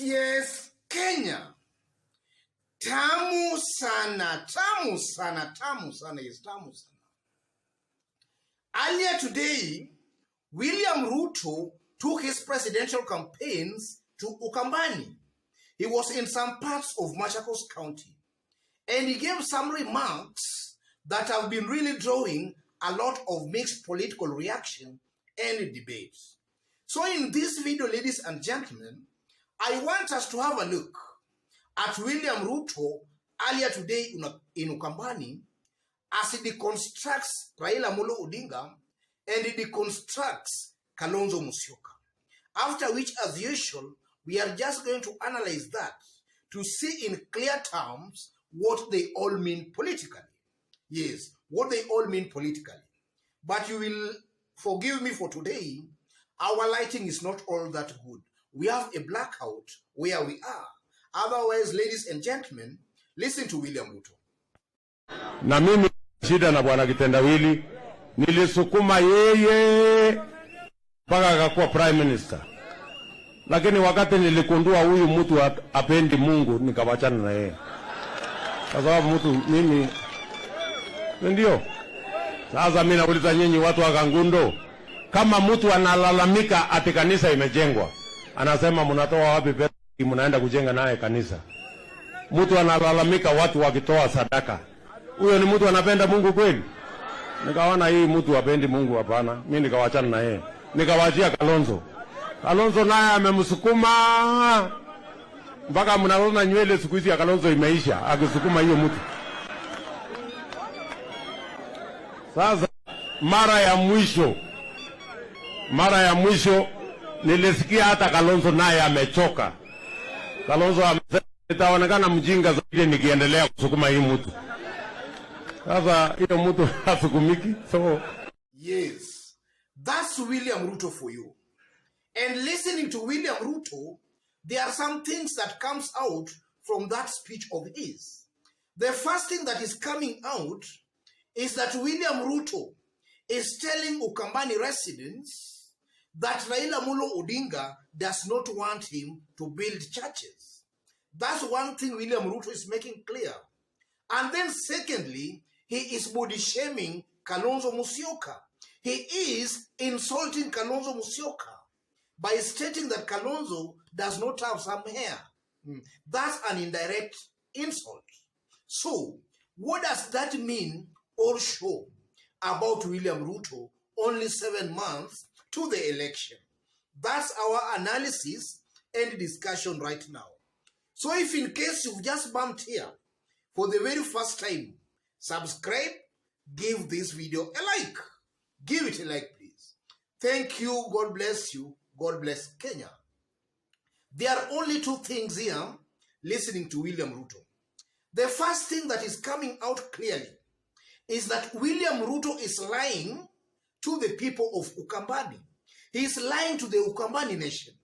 Yes, Kenya. Tamu sana, tamu sana, tamu sana, yes, tamu sana. Earlier today, William Ruto took his presidential campaigns to Ukambani. He was in some parts of Machakos County, and he gave some remarks that have been really drawing a lot of mixed political reaction and debates. So in this video, ladies and gentlemen, I want us to have a look at William Ruto earlier today in Ukambani as he deconstructs Raila Amolo Odinga and he deconstructs Kalonzo Musyoka. After which, as usual, we are just going to analyze that to see in clear terms what they all mean politically. Yes, what they all mean politically. But you will forgive me for today, our lighting is not all that good. We have a blackout where we are. Otherwise, ladies and gentlemen, listen to William Ruto. Na mimi shida na bwana Kitendawili, nilisukuma yeye mpaka akakuwa prime minister. Lakini wakati nilikundua huyu mtu apendi Mungu, nikawachana na yeye. Kwa sababu mtu mimi ndio. Sasa mimi nauliza nyinyi watu wa Kangundo, kama mtu analalamika ati kanisa imejengwa, anasema mnatoa wapi pesa mnaenda kujenga naye kanisa? Mtu analalamika watu wakitoa sadaka, huyo ni mtu anapenda Mungu kweli? Nikaona hii mtu hapendi Mungu, hapana. Mimi nikawachana na yeye, nikawachia Kalonzo. Kalonzo naye amemsukuma mpaka mnaona nywele siku hizi ya Kalonzo imeisha akisukuma hiyo mtu. Sasa mara ya mwisho nilisikia hata Kalonzo naye amechoka. Kalonzo amesema itaonekana mjinga zaidi nikiendelea kusukuma hii mtu. Sasa hiyo mtu hasukumiki. So yes, that's William Ruto for you. And listening to William Ruto, there are some things that comes out from that speech of his. The first thing that is coming out is that William Ruto is telling Ukambani residents that Raila Amolo Odinga does not want him to build churches. That's one thing William Ruto is making clear. And then secondly, he is body shaming Kalonzo Musyoka. He is insulting Kalonzo Musyoka by stating that Kalonzo does not have some hair. That's an indirect insult. So, what does that mean or show about William Ruto only 7 months to the election? That's our analysis and discussion right now. So if in case you've just bumped here for the very first time, subscribe, give this video a like. Give it a like, please. Thank you. God bless you. God bless Kenya. There are only two things here listening to William Ruto. The first thing that is coming out clearly is that William Ruto is lying to the people of Ukambani. He is lying to the Ukambani nation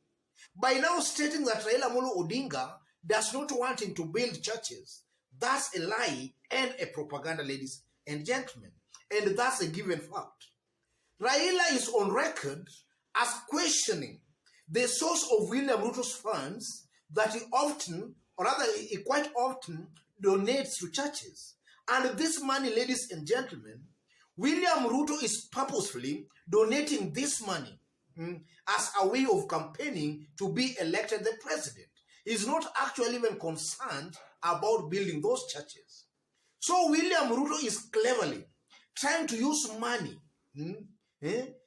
by now stating that Raila Amolo Odinga does not want him to build churches. That's a lie and a propaganda, ladies and gentlemen. And that's a given fact. Raila is on record as questioning the source of William Ruto's funds that he often, or rather he quite often, donates to churches. And this money, ladies and gentlemen, William Ruto is purposefully donating this money as a way of campaigning to be elected the president. He's not actually even concerned about building those churches. So William Ruto is cleverly trying to use money.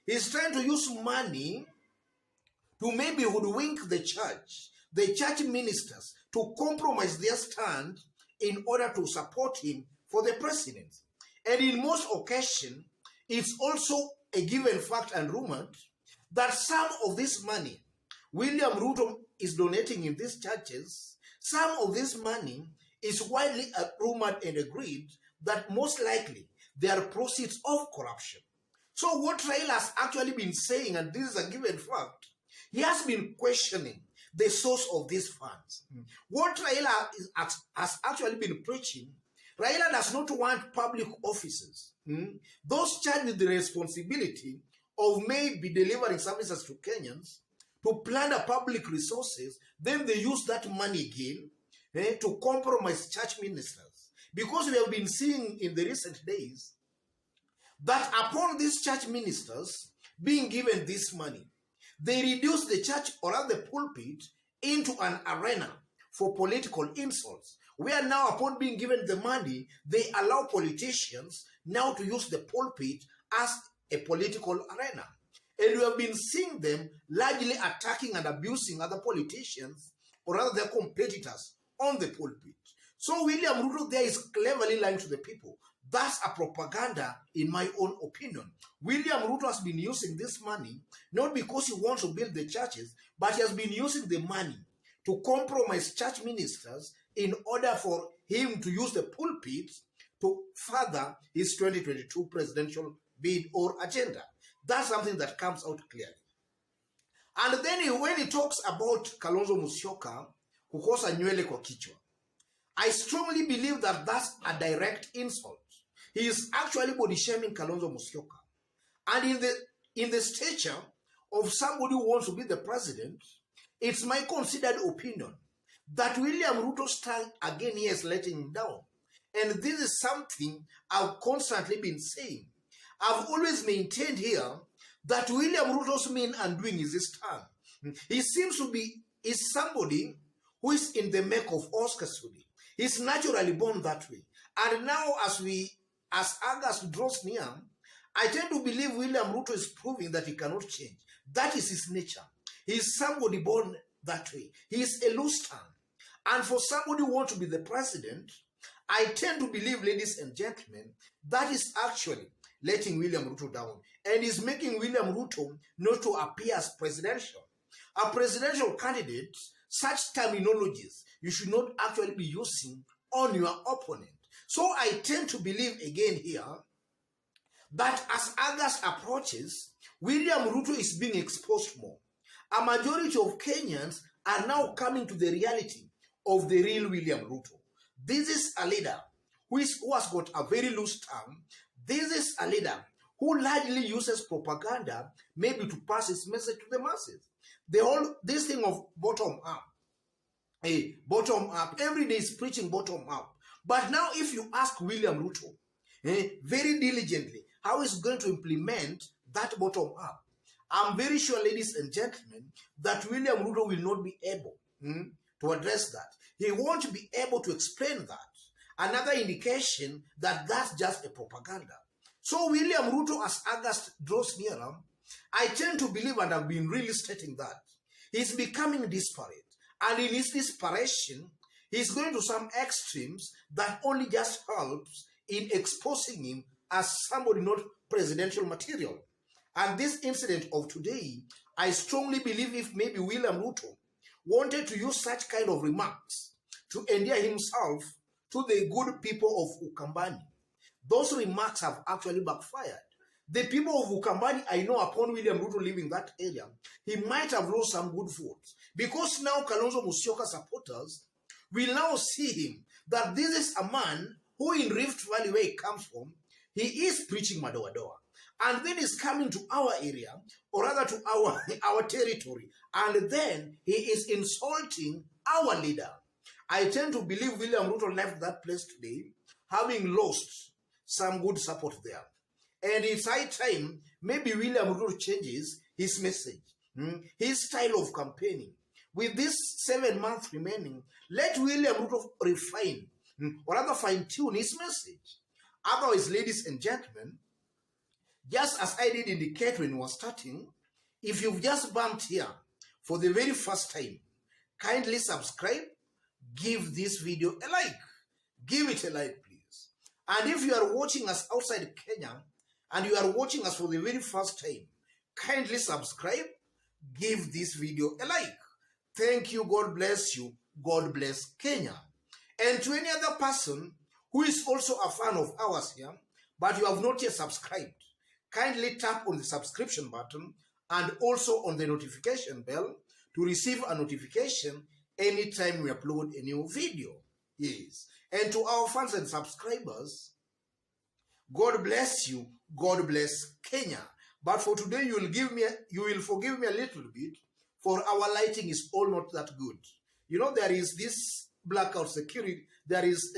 He's trying to use money to maybe hoodwink the church ministers, to compromise their stand in order to support him for the presidency. And in most occasions, it's also a given fact and rumored that some of this money William Ruto is donating in these churches, some of this money is widely rumored and agreed that most likely they are proceeds of corruption. So what Raila has actually been saying, and this is a given fact, he has been questioning the source of these funds. What Raila has actually been preaching, Raila does not want public offices, those charged with the responsibility of maybe delivering services to Kenyans, to plunder public resources, then they use that money again to compromise church ministers. Because we have been seeing in the recent days that upon these church ministers being given this money, they reduce the church or the pulpit into an arena for political insults, where now upon being given the money, they allow politicians now to use the pulpit as a political arena. And we have been seeing them largely attacking and abusing other politicians or rather their competitors on the pulpit. So William Ruto there is cleverly lying to the people. That's a propaganda in my own opinion. William Ruto has been using this money not because he wants to build the churches, but he has been using the money to compromise church ministers in order for him to use the pulpit to further his 2022 presidential bid or agenda. That's something that comes out clearly. And then when he talks about Kalonzo Musyoka, kukosa nywele kwa kichwa, I strongly believe that that's a direct insult. He is actually body shaming Kalonzo Musyoka. And in the stature of somebody who wants to be the president, it's my considered opinion that William Ruto's tongue again here is letting him down. And this is something I've constantly been saying. I've always maintained here that William Ruto's main undoing is his tongue. He seems to be somebody who is in the make of Oscar Sudi. He's naturally born that way. And now as August draws near, I tend to believe William Ruto is proving that he cannot change. That is his nature. He is somebody born that way. He is a loose tongue. And for somebody who wants to be the president, I tend to believe, ladies and gentlemen, that is actually letting William Ruto down and is making William Ruto not to appear as presidential. A presidential candidate, such terminologies you should not actually be using on your opponent. So I tend to believe again here that as August approaches, William Ruto is being exposed more. A majority of Kenyans are now coming to the reality of the real William Ruto. This is a leader who has got a very loose tongue. This is a leader who largely uses propaganda maybe to pass his message to the masses. This thing of bottom up, every day is preaching bottom up. But now if you ask William Ruto very diligently how he's going to implement that bottom up, I'm very sure, ladies and gentlemen, that William Ruto will not be able to address that. He won't be able to explain that. Another indication that that's just a propaganda. So William Ruto, as August draws nearer, I tend to believe, and I've been really stating that, he's becoming disparate. And in his desperation, he's going to some extremes that only just helps in exposing him as somebody not presidential material. And this incident of today, I strongly believe if maybe William Ruto wanted to use such kind of remarks to endear himself to the good people of Ukambani, those remarks have actually backfired. The people of Ukambani, I know upon William Ruto leaving that area, he might have lost some good votes. Because now Kalonzo Musyoka supporters will now see him that this is a man who in Rift Valley, where he comes from, he is preaching Madoadoa. And then he's coming to our area, or rather to our territory, and then he is insulting our leader. I tend to believe William Ruto left that place today, having lost some good support there. And it's high time maybe William Ruto changes his message, his style of campaigning. With this 7 months remaining, let William Ruto refine, or rather fine-tune his message. Otherwise, ladies and gentlemen, just as I did indicate when we were starting, if you've just bumped here for the very first time, kindly subscribe, give this video a like. Give it a like, please. And if you are watching us outside Kenya, and you are watching us for the very first time, kindly subscribe, give this video a like. Thank you, God bless you, God bless Kenya. And to any other person who is also a fan of ours here, but you have not yet subscribed, kindly tap on the subscription button and also on the notification bell to receive a notification anytime we upload a new video. Yes. And to our fans and subscribers, God bless you, God bless Kenya. But for today, you will forgive me a little bit for our lighting is all not that good. You know, there is this blackout security, there is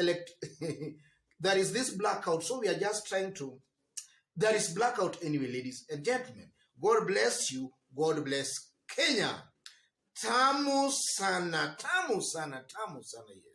there is this blackout, so we are just trying to, there is blackout anyway, ladies and gentlemen. God bless you, God bless Kenya. Tamu sana, tamu sana, tamu sana, yes.